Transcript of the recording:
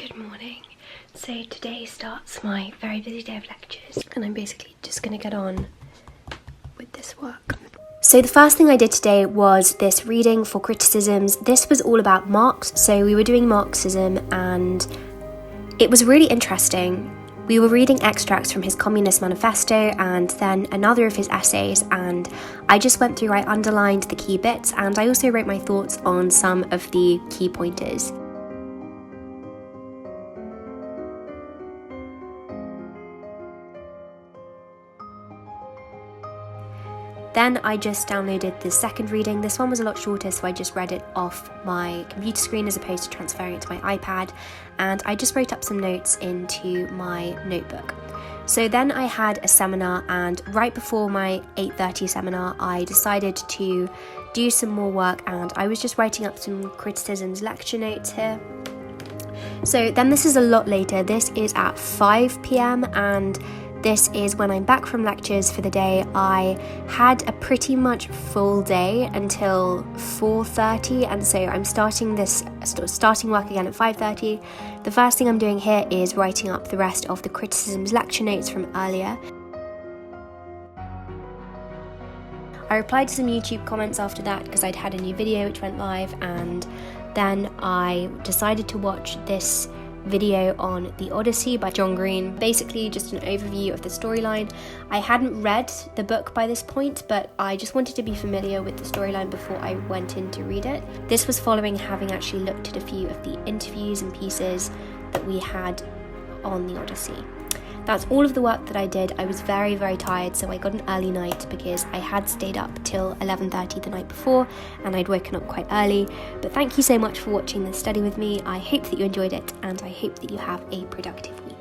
Good morning. So today starts my very busy day of lectures and I'm basically just going to get on with this work. So the first thing I did today was this reading for criticisms. This was all about Marx, so we were doing Marxism and it was really interesting. We were reading extracts from his Communist Manifesto and then another of his essays, and I just went through, I underlined the key bits and I also wrote my thoughts on some of the key pointers. Then I just downloaded the second reading. This one was a lot shorter, so I just read it off my computer screen as opposed to transferring it to my iPad, and I just wrote up some notes into my notebook. So then I had a seminar, and right before my 8:30 seminar, I decided to do some more work, and I was just writing up some criticisms lecture notes here. So then this is a lot later. This is at 5 p.m. and this is when I'm back from lectures for the day. I had a pretty much full day until 4:30, and so I'm starting work again at 5:30. The first thing I'm doing here is writing up the rest of the criticisms lecture notes from earlier. I replied to some YouTube comments after that because I'd had a new video which went live, and then I decided to watch this video on The Odyssey by John Green. Basically just an overview of the storyline. I hadn't read the book by this point, but I just wanted to be familiar with the storyline before I went in to read it. This was following having actually looked at a few of the interviews and pieces that we had on The Odyssey. That's all of the work that I did. I was very, very tired, so I got an early night because I had stayed up till 11:30 the night before and I'd woken up quite early. But thank you so much for watching this study with me. I hope that you enjoyed it and I hope that you have a productive week.